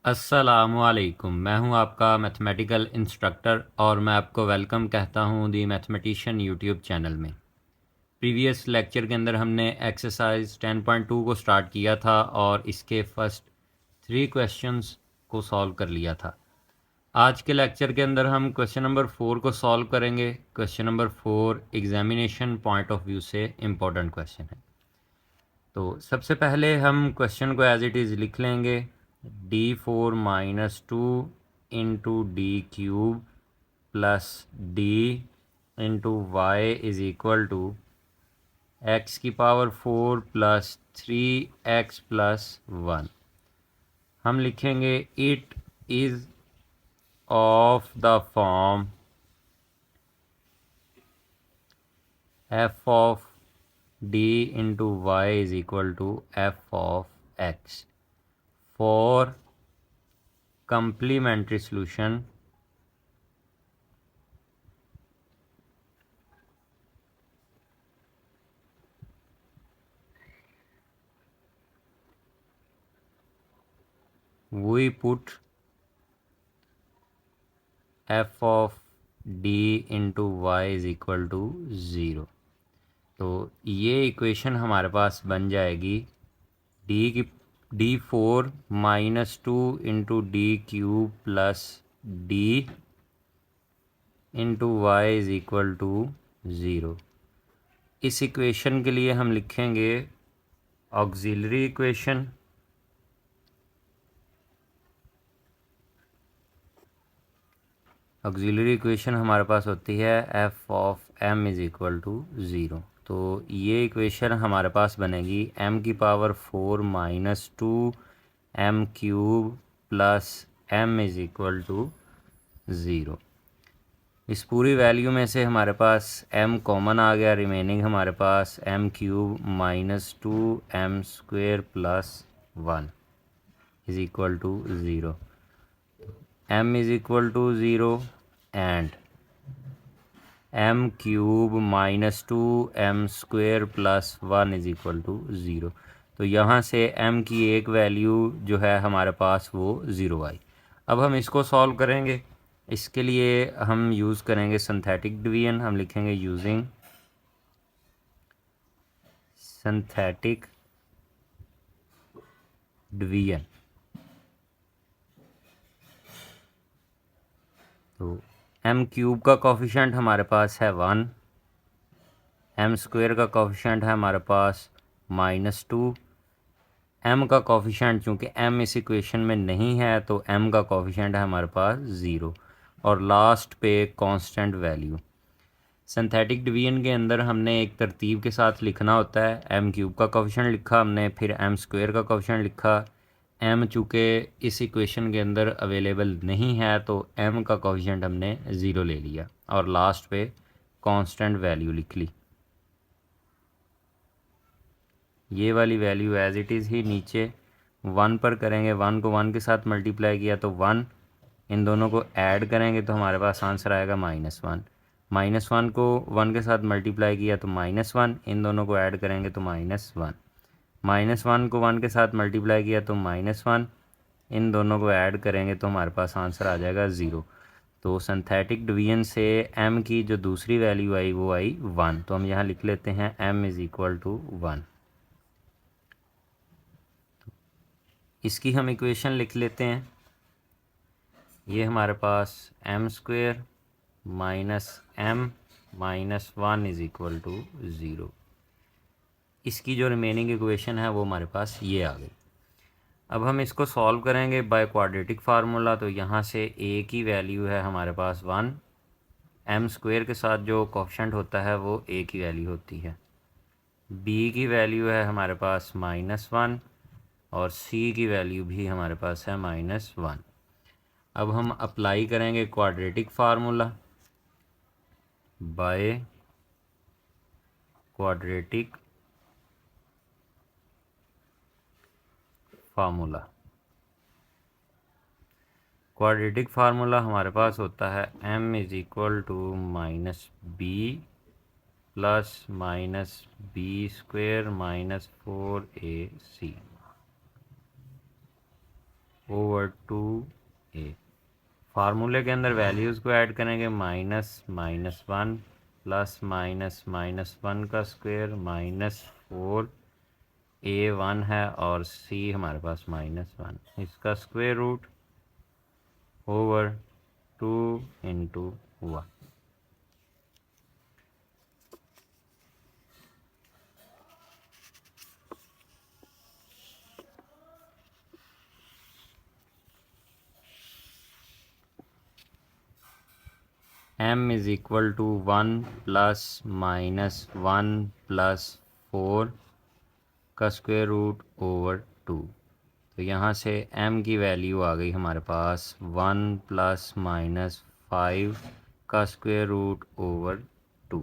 अस्सलामुअलैकुम। मैं हूं आपका मैथमेटिकल इंस्ट्रक्टर और मैं आपको वेलकम कहता हूं दी मैथमेटिशियन यूट्यूब चैनल में। प्रीवियस लेक्चर के अंदर हमने एक्सरसाइज 10.2 को स्टार्ट किया था और इसके फर्स्ट 3 क्वेश्चंस को सॉल्व कर लिया था। आज के लेक्चर के अंदर हम क्वेश्चन नंबर 4 को सॉल्व करेंगे। Question number 4 examination point of view से इम्पोर्टेंट क्वेश्चन है। तो सबसे पहले हम क्वेश्चन को एज इट इज़ लिख लेंगे। d4 - 2 into D cube plus D into Y is equal to x⁴ plus 3x+1। हम लिखेंगे it is of the form f of d into Y is equal to f of x for complementary solution we put f of d into Y is equal to 0। तो ये equation हमारे पास बन जाएगी d4 - 2 into D cube plus D into Y is equal to 0। इस equation के लिए हम लिखेंगे ऑक्सिलरी इक्वेशन। ऑक्सिलरी इक्वेशन हमारे पास होती है f of m is equal to 0। तो ये इक्वेशन हमारे पास बनेगी m⁴ - 2 m³ plus m is equal to 0। इस पूरी वैल्यू में से हमारे पास m कॉमन आ गया, रिमेनिंग हमारे पास m³ - 2m² plus 1 is equal to 0। m is equal to 0 and m³ - 2m² plus 1 is equal to 0। तो यहाँ से m की एक वैल्यू जो है हमारे पास वो 0 आई। अब हम इसको सॉल्व करेंगे। इसके लिए हम यूज़ करेंगे सिंथेटिक डिवीजन। हम लिखेंगे यूजिंग सिंथेटिक डिवीजन। तो m³ का कोफिशिएंट हमारे पास है 1, m² का कोफिशिएंट है हमारे पास -2, m का कोफिशिएंट चूँकि m इस इक्वेशन में नहीं है तो m का कोफिशिएंट है हमारे पास 0 और लास्ट पे कांस्टेंट वैल्यू। सिंथेटिक डिवीजन के अंदर हमने एक तरतीब के साथ लिखना होता है। m³ का कोफिशिएंट लिखा हमने, फिर m² का कोफिशिएंट लिखा। m चूँकि इस इक्वेशन के अंदर अवेलेबल नहीं है तो m का कोफिशिएंट हमने 0 ले लिया और लास्ट पे कांस्टेंट वैल्यू लिख ली। ये वाली वैल्यू एज इट इज़ ही नीचे 1 पर करेंगे। 1 को 1 के साथ मल्टीप्लाई किया तो 1, इन दोनों को ऐड करेंगे तो हमारे पास आंसर आएगा -1। -1 को 1 के साथ मल्टीप्लाई किया तो -1, इन दोनों को ऐड करेंगे तो -1। -1 को 1 के साथ मल्टीप्लाई किया तो -1, इन दोनों को ऐड करेंगे तो हमारे पास आंसर आ जाएगा 0। तो सिंथेटिक डिवीजन से m की जो दूसरी वैल्यू आई वो आई 1। तो हम यहाँ लिख लेते हैं m इज़ इक्वल टू 1। इसकी हम इक्वेशन लिख लेते हैं। ये हमारे पास m² minus m minus 1 is equal to 0। इसकी जो रिमेनिंग इक्वेशन है वो हमारे पास ये आ गई। अब हम इसको सॉल्व करेंगे बाय क्वाड्रेटिक फार्मूला। तो यहाँ से a की वैल्यू है हमारे पास 1, m² के साथ जो कोफिशिएंट होता है वो a की वैल्यू होती है, b की वैल्यू है हमारे पास -1 और c की वैल्यू भी हमारे पास है -1। अब हम अप्लाई करेंगे quadratic formula. By quadratic formula, quadratic formula हमारे पास होता है m is equal to -b plus -b² - 4ac। 2a। फार्मूले के अंदर वैल्यूज़ को ऐड करेंगे, -(-1) +(-1) का स्क्वायर -4, a 1 है और c हमारे पास -1, इसका square root over 2 into 1। m is equal to 1 +(-1) +4 का स्क्वायर रूट ओवर 2। तो यहाँ से m की वैल्यू आ गई हमारे पास 1 +(-5) का स्क्वायर रूट ओवर 2।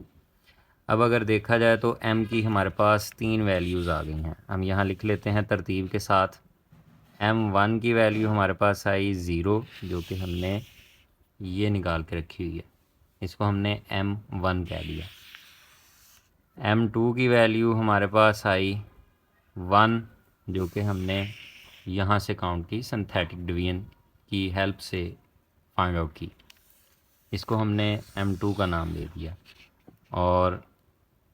अब अगर देखा जाए तो m की हमारे पास 3 वैल्यूज़ आ गई हैं। हम यहाँ लिख लेते हैं तरतीब के साथ। m1 की वैल्यू हमारे पास आई 0, जो कि हमने ये निकाल के रखी हुई है, इसको हमने m1 कह दिया। m2 की वैल्यू हमारे पास आई 1, जो कि हमने यहाँ से काउंट की, सिंथेटिक डिवीजन की हेल्प से फाइंड आउट की, इसको हमने m2 का नाम दे दिया। और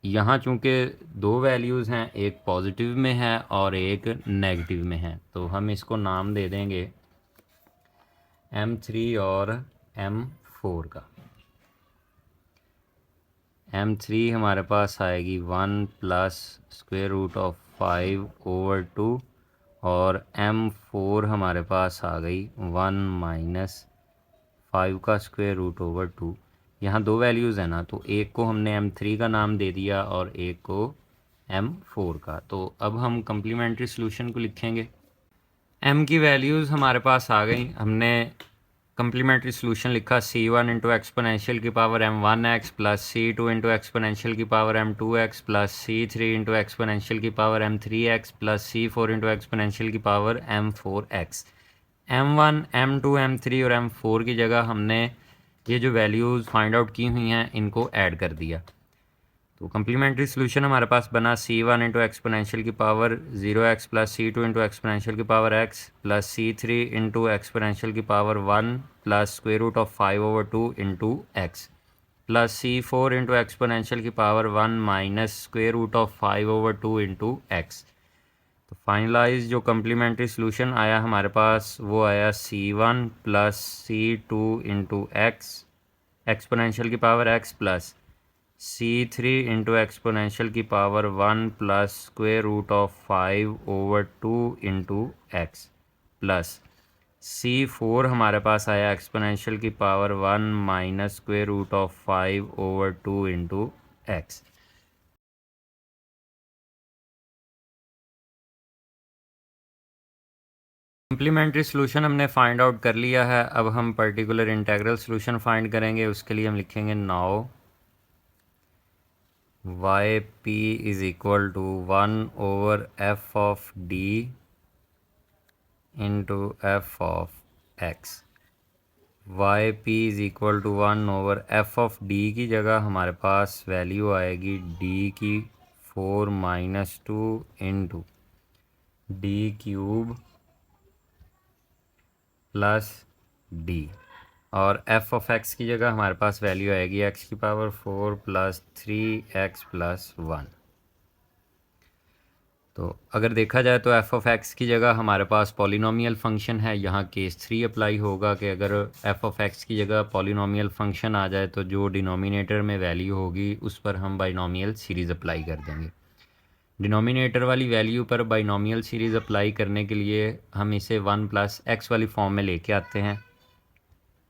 यहाँ चूँकि दो वैल्यूज़ हैं, एक पॉजिटिव में है और एक नेगेटिव में है, तो हम इसको नाम दे देंगे m3 और m4 का। m3 हमारे पास आएगी 1 +√5 ओवर 2 और m4 हमारे पास आ गई 1 - 5 का स्क्वायर रूट ओवर 2। यहाँ दो वैल्यूज़ हैं ना, तो एक को हमने m3 का नाम दे दिया और एक को m4 का। तो अब हम कम्प्लीमेंट्री सॉल्यूशन को लिखेंगे। m की वैल्यूज़ हमारे पास आ गई, हमने कम्प्लीमेंट्री सॉल्यूशन लिखा c1 इंटू एक्सपोनेंशियल की power m1x plus c2 into exponential की power m2x plus c3 into exponential की power m3x plus c4 into exponential की power m4x। m1, m2, m3 और m4 की जगह हमने ये जो वैल्यूज़ फाइंड आउट की हुई हैं इनको ऐड कर दिया। तो कम्प्लीमेंट्री सोल्यूशन हमारे पास बना c1 इंटू एक्सपोनेंशियल की power 0x plus c2 into exponential की power x plus c3 into exponential की power 1 plus square root of 5 over 2 into x plus c4 into exponential की power 1 minus square root of 5 over 2 into x। तो finalise जो complementary solution आया हमारे पास वो आया c1 plus c2 into x exponential की power x plus c3 into exponential की power 1 plus square root of 5 over 2 into X plus c4 हमारे पास आया एक्सपोनेंशियल की power 1 minus square root of 5 over 2 into X. Complementary solution हमने find out कर लिया है। अब हम पर्टिकुलर इंटेग्रल सोल्यूशन फाइंड करेंगे। उसके लिए हम लिखेंगे now yp is equal to 1 over f of d into f of x। yp is equal to 1 over f of d की जगह हमारे पास वैल्यू आएगी d की 4 - 2 into d cube plus d और f ऑफ x की जगह हमारे पास value आएगी x की पावर 4 प्लस 3x प्लस 1। तो अगर देखा जाए तो f ऑफ x की जगह हमारे पास पॉलिनोमियल फंक्शन है। यहाँ केस 3 अप्लाई होगा कि अगर f ऑफ x की जगह पॉलिनोमियल फंक्शन आ जाए तो जो डिनोमिनेटर में वैल्यू होगी उस पर हम बाइनोमियल सीरीज़ अप्लाई कर देंगे। डिनोमिनेटर वाली वैल्यू पर बाइनोमियल सीरीज़ अप्लाई करने के लिए हम इसे 1 + x वाली फॉर्म में लेके आते हैं।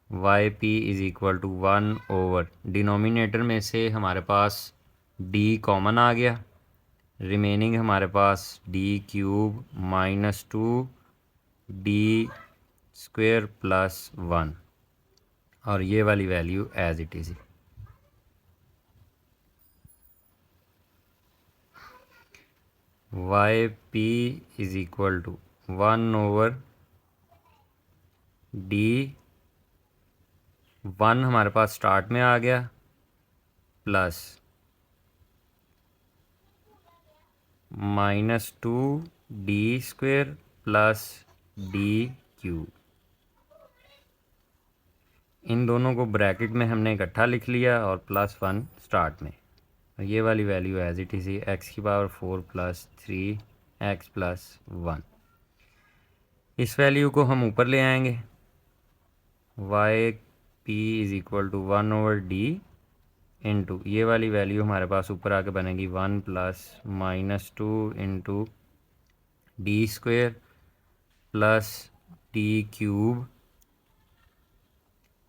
yp is equal to 1 over denominator में से हमारे पास d कॉमन आ गया, रिमेनिंग हमारे पास d cube minus 2 d square plus 1 और ये वाली value as it is. yp is equal to 1 over d 1 हमारे पास स्टार्ट में आ गया plus -2 d square plus d cube. इन दोनों को ब्रैकेट में हमने इकट्ठा लिख लिया और +1 स्टार्ट में। ये वाली value as it is x⁴ + 3x+1। इस वैल्यू को हम ऊपर ले आएंगे। yp = 1/d इंटू ये वाली वैल्यू हमारे पास ऊपर आके बनेगी 1 + -2 इंटू d² + d³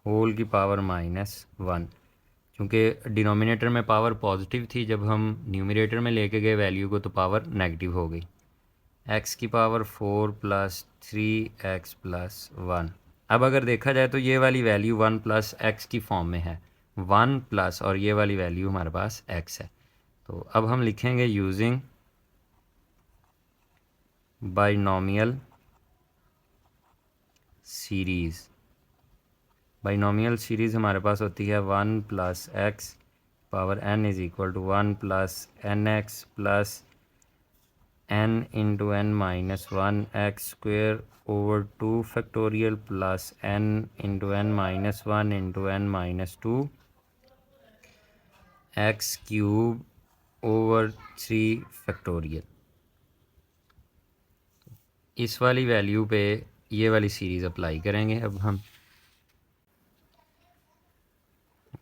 होल की पावर -1। क्योंकि डिनोमिनेटर में पावर पॉजिटिव थी, जब हम न्यूमरेटर में लेके गए वैल्यू को तो पावर नेगेटिव हो गई। x⁴ + 3x+1। अब अगर देखा जाए तो ये वाली वैल्यू 1 + x की फॉर्म में है, 1 प्लस और ये वाली वैल्यू हमारे पास x है। तो अब हम लिखेंगे using binomial series. Binomial series हमारे पास होती है 1 + x power n = 1 + nx + n × n - 1 x² / 2 factorial + n × n - 1 × n - 2 x³ / 3 factorial. इस वाली वैल्यू पे ये वाली सीरीज़ अप्लाई करेंगे। अब हम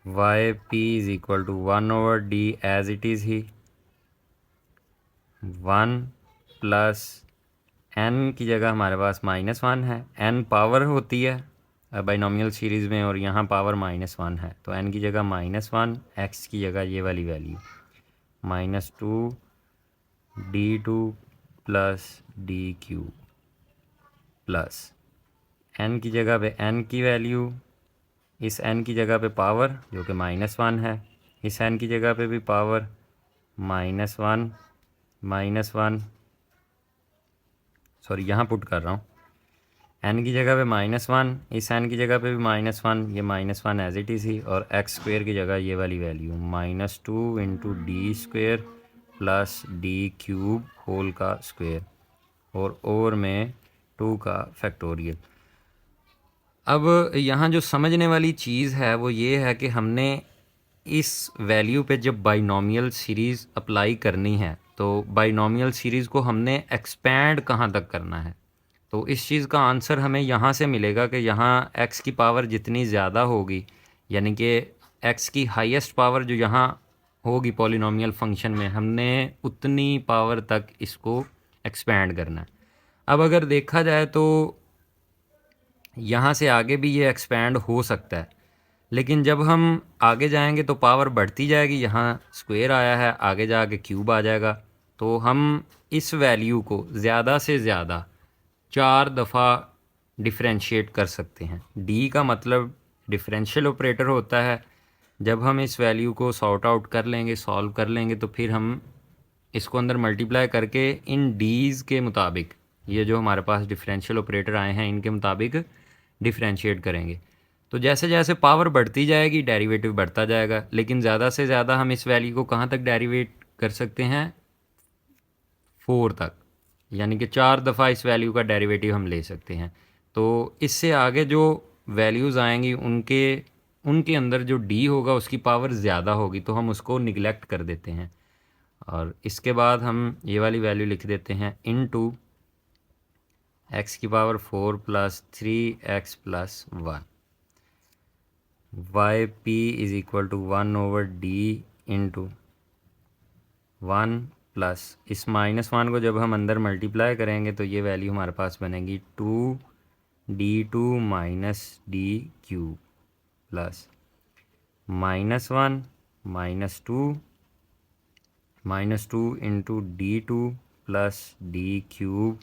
yp = 1/d as it is ही 1 + n की जगह हमारे पास -1 है। n पावर होती है बाइनोमियल सीरीज़ में और यहाँ पावर -1 है, तो n की जगह -1, x की जगह ये वाली value -2 d2 + d³ plus n की जगह पे n की वैल्यू, इस n की जगह पे पावर जो कि -1 है, इस n की जगह पे भी पावर -1 सॉरी यहाँ पुट कर रहा हूँ, n की जगह पे -1, इस n की जगह पे भी -1, ये -1 एज इट इज़ ही, और x² की जगह ये वाली value -2 into d² + d³ whole का स्क्वायर और ओवर में 2 का फैक्टोरियल। अब यहाँ जो समझने वाली चीज़ है वो ये है कि हमने इस वैल्यू पे जब बाइनोमियल सीरीज़ अप्लाई करनी है तो बाइनोमियल सीरीज़ को हमने एक्सपैंड कहाँ तक करना है। तो इस चीज़ का आंसर हमें यहाँ से मिलेगा कि यहाँ x की पावर जितनी ज़्यादा होगी, यानी कि x की हाईएस्ट पावर जो यहाँ होगी पॉलिनोमियल फंक्शन में, हमने उतनी पावर तक इसको एक्सपैंड करना है। अब अगर देखा जाए तो यहाँ से आगे भी ये एक्सपैंड हो सकता है, लेकिन जब हम आगे जाएंगे तो पावर बढ़ती जाएगी। यहाँ स्क्वायर आया है, आगे जाके क्यूब आ जाएगा। तो हम इस वैल्यू को ज़्यादा से ज़्यादा 4 दफ़ा डिफरेंशिएट कर सकते हैं। डी का मतलब डिफरेंशियल ऑपरेटर होता है। जब हम इस वैल्यू को सॉर्ट आउट कर लेंगे, सॉल्व कर लेंगे, तो फिर हम इसको अंदर मल्टीप्लाई करके इन डीज़ के मुताबिक, ये जो हमारे पास डिफरेंशियल ऑपरेटर आए हैं इनके मुताबिक डिफरेंशिएट करेंगे। तो जैसे जैसे पावर बढ़ती जाएगी डेरिवेटिव बढ़ता जाएगा, लेकिन ज़्यादा से ज़्यादा हम इस वैल्यू को कहाँ तक डेरिवेट कर सकते हैं, 4 तक, यानी कि 4 दफ़ा इस वैल्यू का डेरिवेटिव हम ले सकते हैं। तो इससे आगे जो वैल्यूज़ आएंगी उनके अंदर जो डी होगा उसकी पावर ज़्यादा होगी, तो हम उसको निगलेक्ट कर देते हैं। और इसके बाद हम ये वाली वैल्यू लिख देते हैं into x⁴ + 3x+1। yp = 1/d into 1 plus इस -1 को जब हम अंदर मल्टीप्लाई करेंगे तो ये वैल्यू हमारे पास बनेगी 2d2 - d³ plus -2 into d2 + d³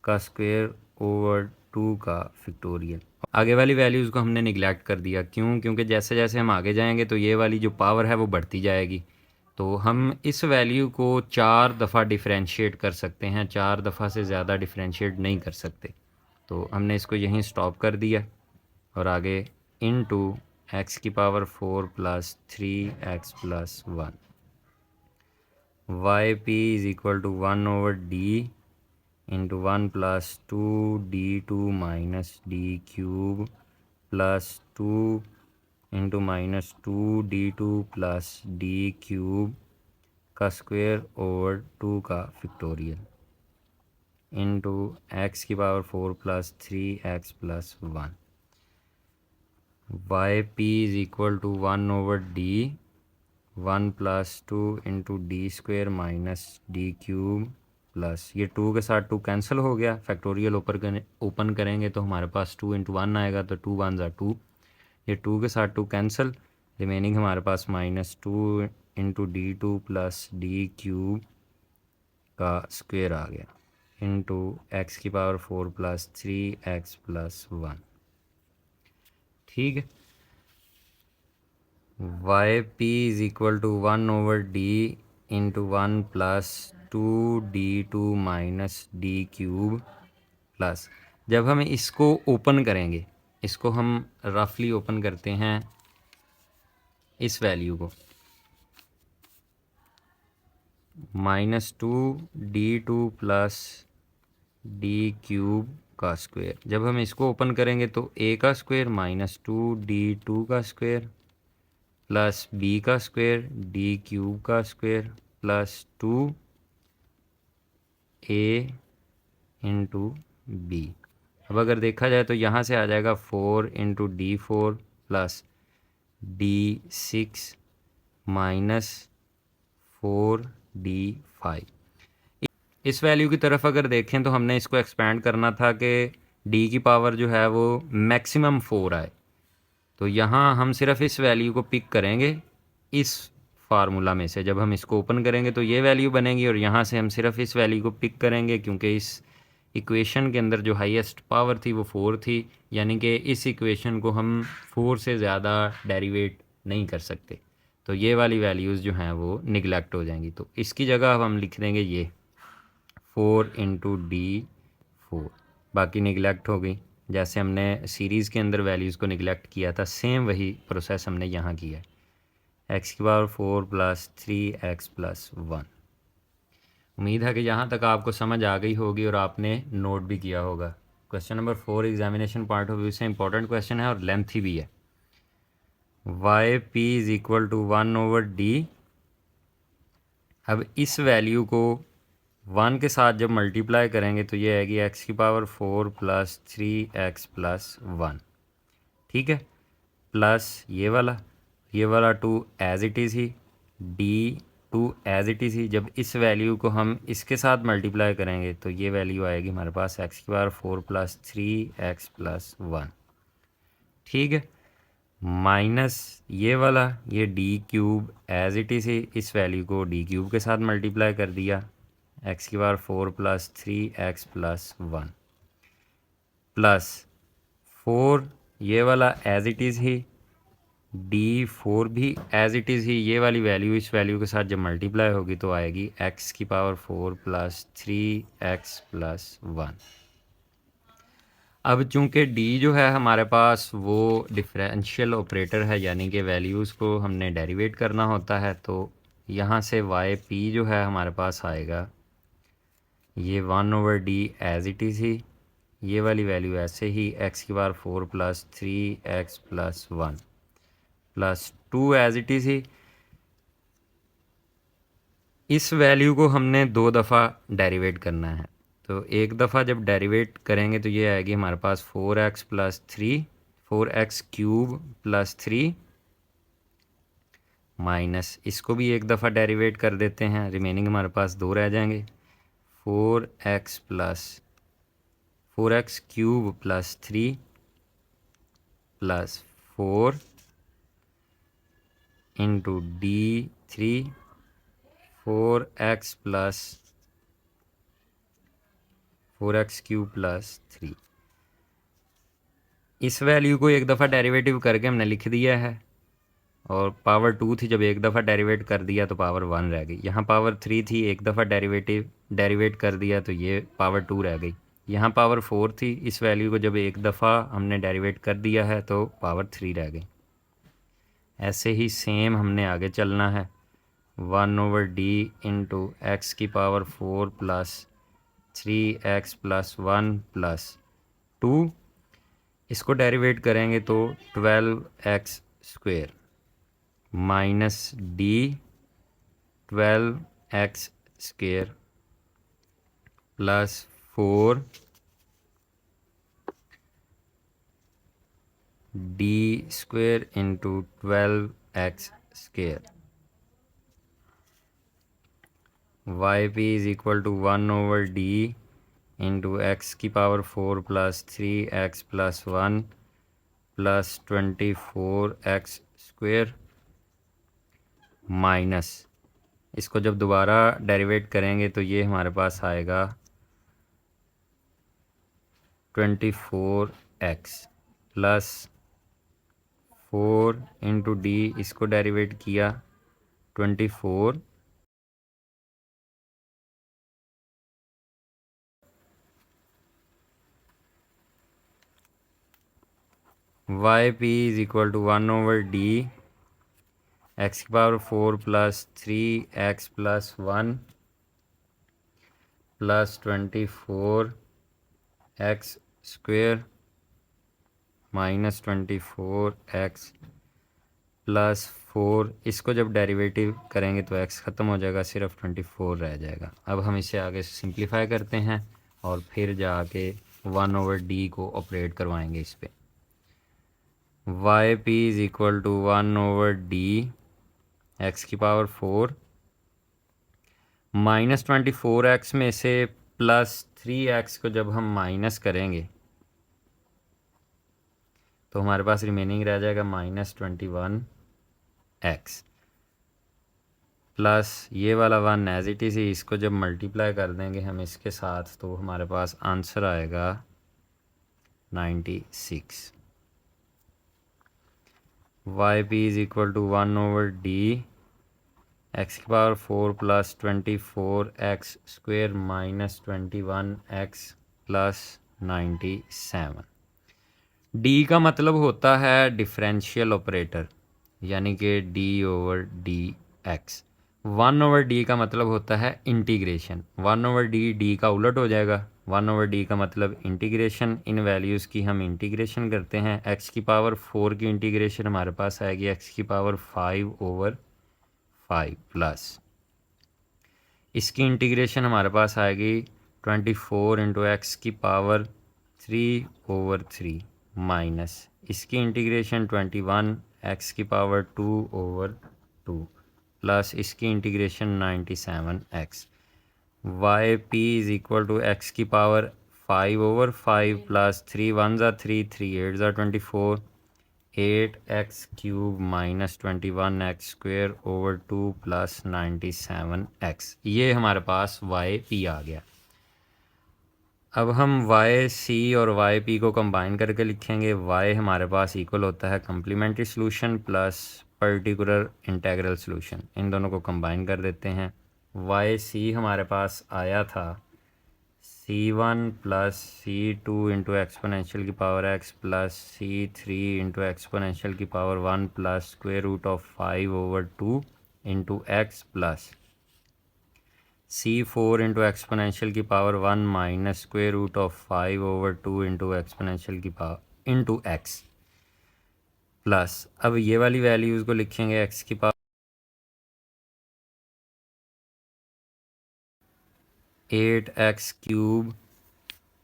का स्क्वायर ओवर 2 का फैक्टोरियल। आगे वाली वैल्यूज़ को हमने निगलेक्ट कर दिया। क्यों? क्योंकि जैसे जैसे हम आगे जाएंगे तो ये वाली जो पावर है वो बढ़ती जाएगी। तो हम इस वैल्यू को 4 दफ़ा डिफरेंशिएट कर सकते हैं, 4 दफ़ा से ज़्यादा डिफरेंशिएट नहीं कर सकते। तो हमने इसको यहीं स्टॉप कर दिया और आगे into x⁴ + 3x+1। yp = 1/d into 1 plus 2d2 minus D cube plus 2 into minus 2d2 plus D cube का स्क्वायर ओवर 2 का फैक्टोरियल इंटू एक्स की power 4 plus 3x plus 1 Y P is equal to 1 over D 1 plus 2 into D square minus D cube plus ये 2 के साथ 2 cancel हो गया, factorial open करेंगे तो हमारे पास 2 इंटू 1 आएगा, तो 2 1 ज़ा 2, ये 2 के साथ 2 कैंसिल, रिमेनिंग हमारे पास minus 2 into D 2 plus D cube का स्क्वायर आ गया इंटू एक्स की पावर 4 प्लस 3x प्लस 1। ठीक है, Y P is equal to 1 over D into 1 plus 2d2 minus D cube plus, जब हम इसको ओपन करेंगे, इसको हम रफली ओपन करते हैं इस वैल्यू को, minus 2d2 plus D cube का स्क्वायर, जब हम इसको ओपन करेंगे तो a का स्क्वायर माइनस 2d2 का स्क्वायर प्लस b का स्क्वायर डी क्यूब का square plus 2a into B. अब अगर देखा जाए तो यहाँ से आ जाएगा 4 into D 4 plus D 6 minus 4d5। इस वैल्यू की तरफ अगर देखें तो हमने इसको एक्सपेंड करना था कि d की पावर जो है वो मैक्सिमम 4 आए, तो यहाँ हम सिर्फ इस वैल्यू को पिक करेंगे इस फार्मूला में से, जब हम इसको ओपन करेंगे तो ये वैल्यू बनेगी और यहाँ से हम सिर्फ इस वैल्यू को पिक करेंगे, क्योंकि इस इक्वेशन के अंदर जो हाईएस्ट पावर थी वो 4 थी, यानी कि इस इक्वेशन को हम 4 से ज़्यादा डेरिवेट नहीं कर सकते, तो ये वाली वैल्यूज़ जो हैं वो निगलेक्ट हो जाएंगी। तो इसकी जगह अब हम लिख देंगे ये 4 इंटू डी 4, बाकी निगलेक्ट हो गई। जैसे हमने सीरीज़ के अंदर वैल्यूज़ को निगलेक्ट किया था, सेम वही प्रोसेस हमने यहाँ किया है। एक्स की पावर 4 प्लस 3x प्लस 1। उम्मीद है कि यहाँ तक आपको समझ आ गई होगी और आपने नोट भी किया होगा। Question number 4 examination point of view से इंपॉर्टेंट क्वेश्चन है और लेंथी भी है। Y P is equal to 1 over D, अब इस वैल्यू को 1 के साथ जब मल्टीप्लाई करेंगे तो ये आएगी एक्स की पावर 4 प्लस 3x प्लस 1। ठीक है, प्लस ये वाला 2 एज इट इज़ ही, डी 2 एज इट इज़ ही, जब इस वैल्यू को हम इसके साथ मल्टीप्लाई करेंगे तो ये वैल्यू आएगी हमारे पास एक्स की पावर 4 प्लस 3x प्लस 1। ठीक है, माइनस ये D cube as it is ही, इस वैल्यू को डी क्यूब के साथ मल्टीप्लाई कर दिया, एक्स की power 4 plus 3x plus 1 plus 4 ये वाला एज इट इज़ ही, डी 4 भी एज इट इज़ ही, ये वाली वैल्यू इस वैल्यू के साथ जब मल्टीप्लाई होगी तो आएगी एक्स की पावर 4 प्लस 3x प्लस 1। अब चूंकि d जो है हमारे पास वो डिफरेंशियल ऑपरेटर है, यानी कि वैल्यूज़ को हमने डेरिवेट करना होता है, तो यहाँ से वाई पी जो है हमारे पास आएगा ये 1 over D as it is ही, ये वाली वैल्यू ऐसे ही एक्स की power 4 plus 3x plus 1 plus 2 as it is ही। इस वैल्यू को हमने 2 दफ़ा डेरिवेट करना है, तो एक दफ़ा जब डेरिवेट करेंगे तो ये आएगी हमारे पास 4x plus 3, 4x cube plus 3 minus, इसको भी एक दफ़ा डेरिवेट कर देते हैं, रिमेनिंग हमारे पास 2 रह जाएंगे, 4x cube plus 3 plus 4 into D 3 4x plus 4x cube plus 3। इस वैल्यू को एक दफ़ा डेरिवेटिव करके हमने लिख दिया है, और पावर 2 थी, जब एक दफ़ा डेरिवेट कर दिया तो पावर 1 रह गई। यहाँ पावर 3 थी, एक दफ़ा डेरिवेट कर दिया तो ये पावर 2 रह गई। यहाँ पावर 4 थी, इस वैल्यू को जब एक दफ़ा हमने डेरिवेट कर दिया है तो पावर 3 रह गई। ऐसे ही सेम हमने आगे चलना है, 1 ओवर डी इंटू एक्स की पावर 4 प्लस 3x+1+2, इसको डेरिवेट करेंगे तो 12x² minus D 12x² plus 4 d² into 12x²। yp is equal to 1/d into x⁴ plus 3x+1 plus 24x² minus, इसको जब दोबारा डेरिवेट करेंगे तो ये हमारे पास आएगा 24x प्लस 4 इंटू डी, इसको डेरिवेट किया 24 yp is equal to 1/d x⁴ plus 3x+1 plus 24x² minus 24x plus 4, इसको जब डेरिवेटिव करेंगे तो x ख़त्म हो जाएगा, सिर्फ 24 रह जाएगा। अब हम इसे आगे सिंप्लीफाई करते हैं और फिर जाके 1/d को ऑपरेट करवाएंगे इस पर। yp is equal to 1/d x⁴ minus 24x में से प्लस 3x को जब हम माइनस करेंगे तो हमारे पास रिमेनिंग रह जाएगा -21x प्लस ये वाला 1 एज इट इज़, इसको जब मल्टीप्लाई कर देंगे हम इसके साथ तो हमारे पास आंसर आएगा 96। yp is equal to 1/d x⁴ plus 24x² minus 21x plus 97। D का मतलब होता है डिफरेंशियल ऑपरेटर, यानी कि d/dx। 1/d का मतलब होता है इंटीग्रेशन। 1/d डी का उलट हो जाएगा। 1/d का मतलब इंटीग्रेशन, इन वैल्यूज़ की हम इंटीग्रेशन करते हैं। x⁴ की इंटीग्रेशन हमारे पास आएगी x⁴5/5 प्लस इसकी इंटीग्रेशन हमारे पास आएगी 24 इंटू x⁴3/3 माइनस इसकी इंटीग्रेशन 21 x⁴2/2 प्लस इसकी integration 97x। yp is equal to x⁴5/5 plus 3 1 3 3 8 24 8x³ minus 21x²/2 plus 97x। ये हमारे पास yp आ गया। अब हम yc और yp को कंबाइन करके लिखेंगे। y हमारे पास इक्वल होता है complementary solution plus particular integral solution. इन दोनों को कंबाइन कर देते हैं। yc हमारे पास आया था c1 plus c2 into exponential की power x plus c3 into exponential की power 1 plus √5/2 into x plus c4 into exponential की पावर 1 माइनस √5/2 इंटू एक्सपोनेंशियल की पावर इंटू x प्लस, अब ये वाली वैल्यूज़ को लिखेंगे x की power 8x³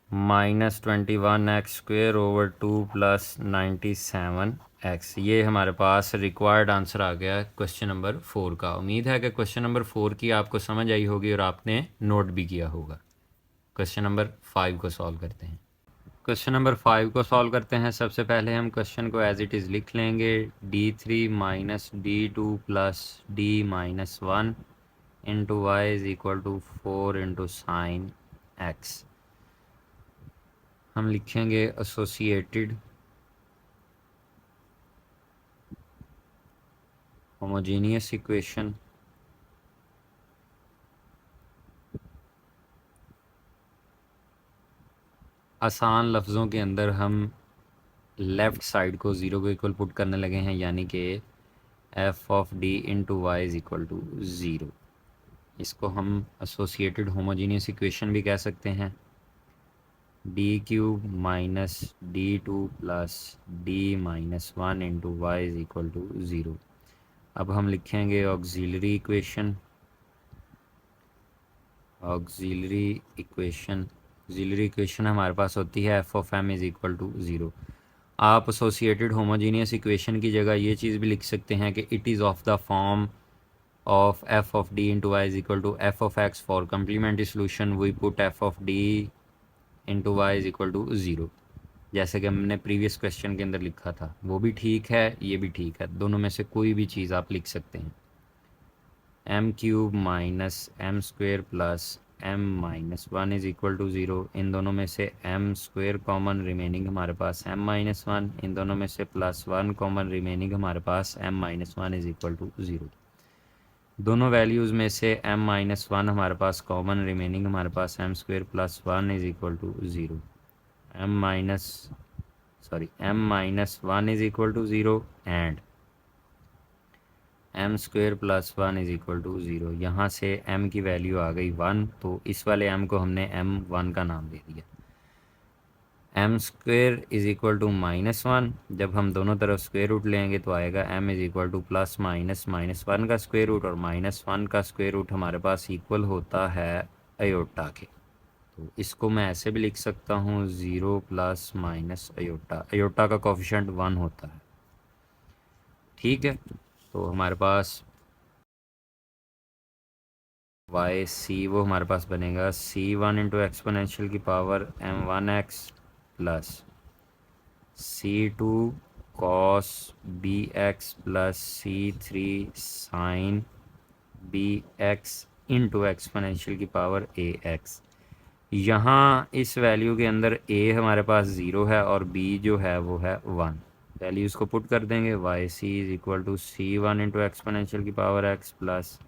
minus 21x²/2 plus 97x। ये हमारे पास रिक्वायर्ड आंसर आ गया क्वेश्चन नंबर 4 का। उम्मीद है कि क्वेश्चन नंबर 4 की आपको समझ आई होगी और आपने नोट भी किया होगा। क्वेश्चन नंबर 5 को सॉल्व करते हैं। क्वेश्चन नंबर 5 को सॉल्व करते हैं। सबसे पहले हम क्वेश्चन को एज इट इज़ लिख लेंगे। d3 minus d2 plus d minus 1 into Y is equal to 4 into sine x। हम लिखेंगे एसोसिएटेड होमोजेनियस इक्वेशन आसान लफ्ज़ों के अंदर हम लेफ़्ट साइड को ज़ीरो के इक्वल पुट करने लगे हैं, यानी कि f of d into Y is equal to 0। इसको हम एसोसिएटेड होमोजीनियस इक्वेशन भी कह सकते हैं। D cube minus D two plus D minus one into Y is equal to zero. अब हम लिखेंगे ऑक्सिलरी इक्वेशन। ऑक्सिलरी इक्वेशन हमारे पास होती है F of M is equal to zero. आप एसोसिएटेड होमोजीनियस इक्वेशन की जगह ये चीज़ भी लिख सकते हैं कि it is of the form of f of d into y is equal to f of x. For complementary solution we put f of d into y is equal to zero, जैसे कि हमने previous question के अंदर लिखा था। वो भी ठीक है, ये भी ठीक है, दोनों में से कोई भी चीज़ आप लिख सकते हैं। m cube minus M square plus m minus one is equal to zero. इन दोनों में से m स्क्वेयर कॉमन रिमेनिंग हमारे पास m माइनस वन, इन दोनों में से प्लस वन कॉमन रिमेनिंग हमारे पास m minus one is equal to zero. दोनों वैल्यूज़ में से m माइनस वन हमारे पास कॉमन रिमेनिंग हमारे पास m square plus one is equal to zero. m minus one is equal to zero and m square plus one is equal to zero. यहाँ से m की value आ गई one, तो इस वाले m को हमने m1 का नाम दे दिया। m square is equal to minus one, जब हम दोनों तरफ स्क्वेयर रूट लेंगे तो आएगा m is equal two plus minus one का स्क्वेयर रूट, और माइनस वन का स्क्वेयर रूट हमारे पास इक्वल होता है अयोटा के। तो इसको मैं ऐसे भी लिख सकता हूँ zero plus minus iota. Iota का कोफिशिएंट वन होता है, ठीक है। तो हमारे पास वाई सी वो हमारे पास बनेगा c1 इंटू एक्सपोनेंशियल की power m1x plus c2 cos bx plus c3 sin bx into exponential की पावर ax। यहाँ इस वैल्यू के अंदर a हमारे पास ज़ीरो है और b जो है वो है वन। वैल्यूज़ को पुट कर देंगे। Y C is equal to c1 into exponential की power x plus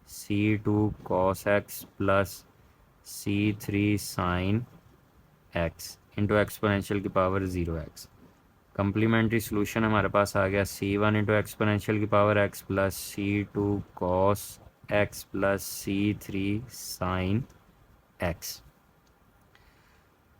c2 cos x plus c3 sin x into exponential की पावर 0x। कम्प्लीमेंट्री सोल्यूशन हमारे पास आ गया c1 इंटू एक्सपोनेंशियल की power x plus c2 cos x plus c3 sin x।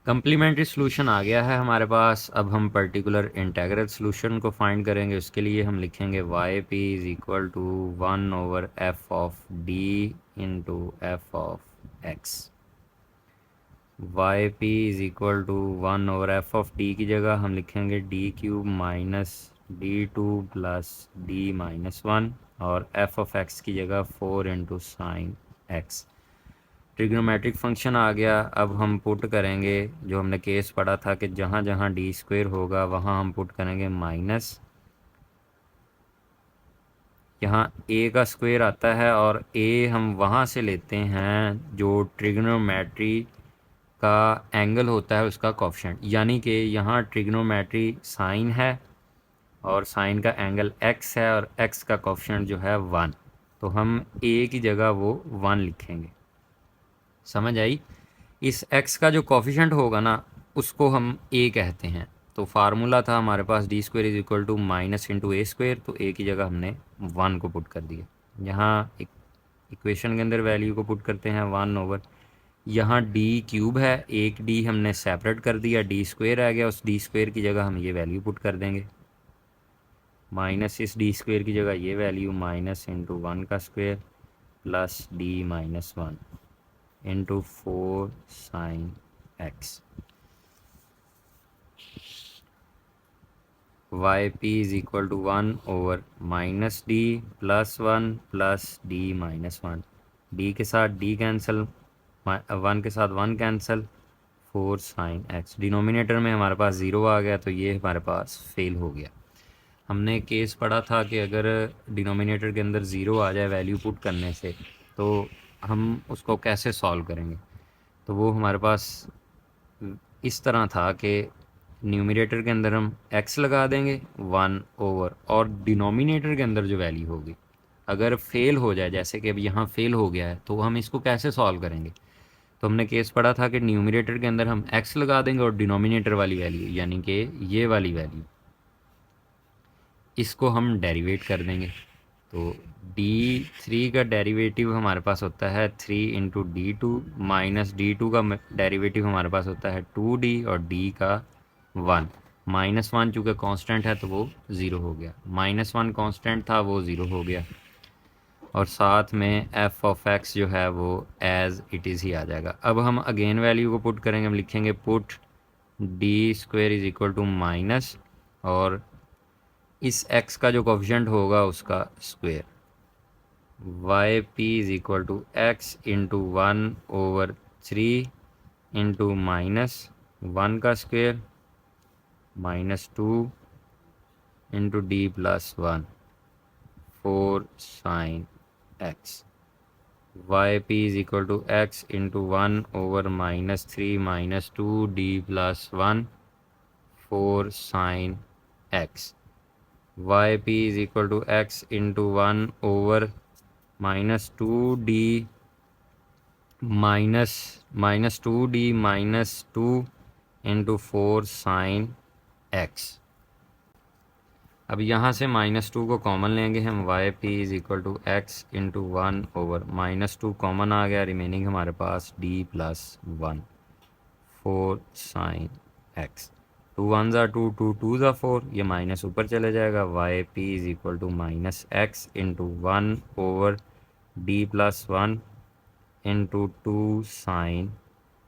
Complementary solution आ गया है हमारे पास। अब हम पर्टिकुलर इंटेग्रल सोल्यूशन को फाइंड करेंगे। उसके लिए हम लिखेंगे Y P is equal to one over F of D into F of X. Y P is equal to one over F of D की जगह हम लिखेंगे D cube minus D two plus D minus one, और F of X की जगह four into sine X. Trigonometric function आ गया। अब हम पुट करेंगे जो हमने केस पढ़ा था कि जहाँ जहाँ डी स्क्वेयर होगा वहाँ हम पुट करेंगे माइनस। यहाँ a का स्क्वायर आता है और a हम वहाँ से लेते हैं जो ट्रिग्नोमेट्री का एंगल होता है उसका कोफिशिएंट, यानी कि यहाँ ट्रिग्नोमेट्री साइन है और साइन का एंगल x है और x का कोफिशिएंट जो है वन, तो हम a की जगह वो वन लिखेंगे। समझ आई? इस x का जो कोफिशिएंट होगा ना उसको हम a कहते हैं। तो फार्मूला था हमारे पास D square is equal to minus into A square, तो a की जगह हमने वन को पुट कर दिया। यहाँ इक्वेशन के अंदर वैल्यू को पुट करते हैं वन ओवर, यहाँ डी क्यूब है, एक डी हमने सेपरेट कर दिया, डी स्क्वेयर आ गया, उस डी स्क्वेयर की जगह हम ये वैल्यू पुट कर देंगे। माइनस इस डी स्क्वेयर की जगह ये वैल्यू माइनस इंटू वन का square plus D minus one into four sine x. Y P is equal to one over minus D plus one plus D minus one. D के साथ D cancel, one के साथ one cancel, four sine X. Denominator में हमारे पास zero आ गया तो ये हमारे पास फेल हो गया। हमने केस पढ़ा था कि अगर डिनोमिनेटर के अंदर ज़ीरो आ जाए वैल्यू पुट करने से तो हम उसको कैसे सॉल्व करेंगे। तो वो हमारे पास इस तरह था कि न्यूमरेटर के अंदर हम x लगा देंगे वन ओवर, और डिनोमिनेटर के अंदर जो वैल्यू होगी अगर फेल हो जाए, जैसे कि अब यहाँ फेल हो गया है, तो हम इसको कैसे सॉल्व करेंगे। तो हमने केस पढ़ा था कि न्यूमरेटर के अंदर हम x लगा देंगे और डिनोमिनेटर वाली वैल्यू यानी कि ये वाली वैल्यू इसको हम डेरिवेट कर देंगे। तो D3 का डेरिवेटिव हमारे पास होता है 3 इंटू D2 माइनस D2 का डेरिवेटिव हमारे पास होता है 2D और D का 1। -1 चूँकि कांस्टेंट है तो वो 0 हो गया, -1 कांस्टेंट था वो 0 हो गया, और साथ में एफ ऑफ एक्स जो है वो एज इट इज़ ही आ जाएगा। अब हम अगेन वैल्यू को पुट करेंगे, हम लिखेंगे put D square is equal to minus, और इस एक्स का जो कोफिशिएंट होगा उसका square, Y P is equal to x into 1/3 into -1 का square -2 into D plus 1 4 sine x, Y P is equal to x into 1/-3 -2 D plus 1 4 sine x, Y P is equal to x into 1/-2 D -2 into 4 sine X. अब यहाँ से -2 को common लेंगे हम, Y P is equal to x into 1/-2 common आ गया, remaining हमारे पास डी प्लस 1 4 साइन एक्स, 2 1 ज़ा 2 2 2 ज़ा 4, ये माइनस ऊपर चले जाएगा, Y P is equal to -x into 1/d plus 1 into 2 sine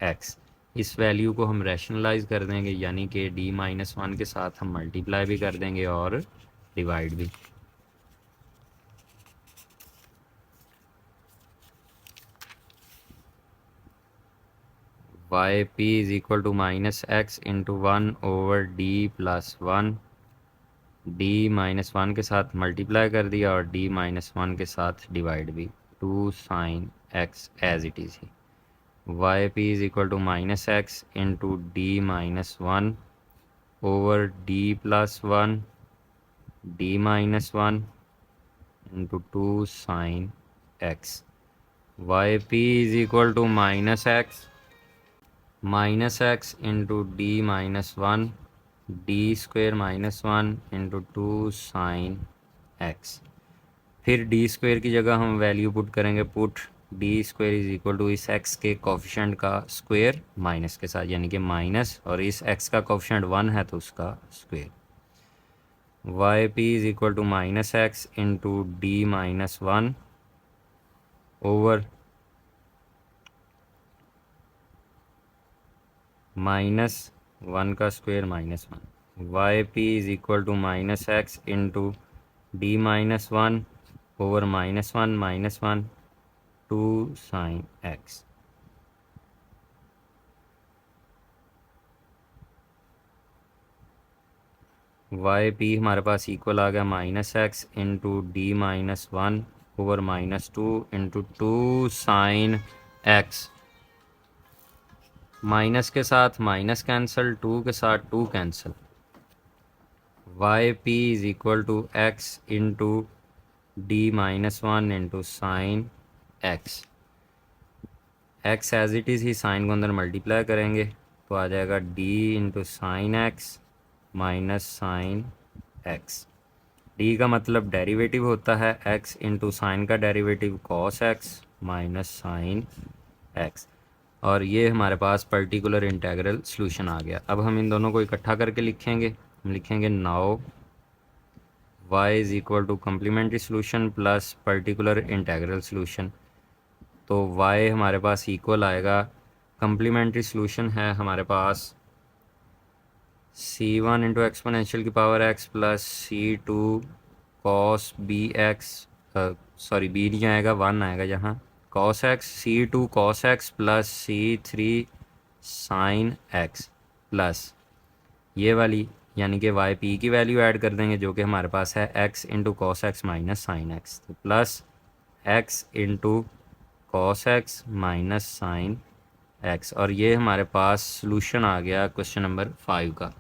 X. इस वैल्यू को हम रैशनलाइज कर देंगे, यानी कि d-1 के साथ हम मल्टीप्लाई भी कर देंगे और डिवाइड भी। Y P is equal to -x into 1/d plus 1, d-1 के साथ मल्टीप्लाई कर दिया और d-1 के साथ डिवाइड भी, 2 sine x as it is ही, y P is equal to -x into d-1/d plus 1 d-1 into 2 sine x, Y P is equal to -x into d-1 d square -1 into 2 sine x. फिर d square की जगह हम value put करेंगे, put D square is equal to इस x के coefficient का square minus के साथ, यानी कि माइनस, और इस एक्स का कोफिशिएंट 1 है तो उसका square, Y P is equal to -x into d-1 over -1 का square -1, Y P is equal to -x into d-1 over -1 2 sine x. Y p हमारे पास इक्वल आ गया -x into d-1 over -2 into 2 sine x, minus के साथ minus cancel, 2 के साथ 2 cancel, y P is equal to x into d-1 into sine x, x as it is he sign को अंदर मल्टीप्लाई करेंगे तो आ जाएगा d into sine x minus sine x. d का मतलब डेरिवेटिव होता है, x इंटू साइन का derivative cos x minus sine X, और ये हमारे पास पर्टिकुलर इंटेग्रल सॉल्यूशन आ गया। अब हम इन दोनों को इकट्ठा करके लिखेंगे, हम लिखेंगे now y is equal to complementary solution plus particular integral solution. तो y हमारे पास इक्वल आएगा, कम्प्लीमेंट्री सॉल्यूशन है हमारे पास c1 इंटू एक्सपोनेंशियल की power x plus c2 cos bx, sorry b नहीं आएगा 1 आएगा यहाँ, cos x c2 cos x plus c3 sin x plus ये वाली, यानी कि वाई पी की वैल्यू ऐड कर देंगे जो कि हमारे पास है x into cos X minus sine X, तो plus x into cos X minus sine X, और ये हमारे पास सॉल्यूशन आ गया क्वेश्चन नंबर 5 का।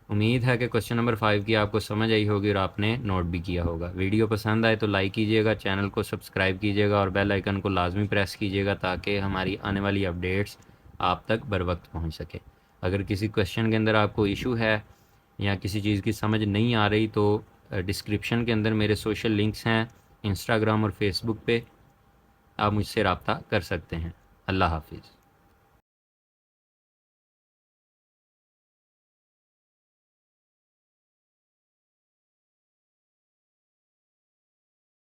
उम्मीद है कि क्वेश्चन नंबर 5 की आपको समझ आई होगी और आपने नोट भी किया होगा। वीडियो पसंद आए तो लाइक कीजिएगा, चैनल को सब्सक्राइब कीजिएगा और बेल आइकन को लाजमी प्रेस कीजिएगा ताकि हमारी आने वाली अपडेट्स आप तक बर वक्त पहुँच सके। अगर किसी क्वेश्चन के अंदर आपको इशू है या किसी चीज़ की समझ नहीं आ रही तो डिस्क्रिप्शन के अंदर मेरे सोशल लिंक्स हैं, इंस्टाग्राम और फेसबुक पे आप मुझसे रब्ता कर सकते हैं। अल्लाह हाफिज़।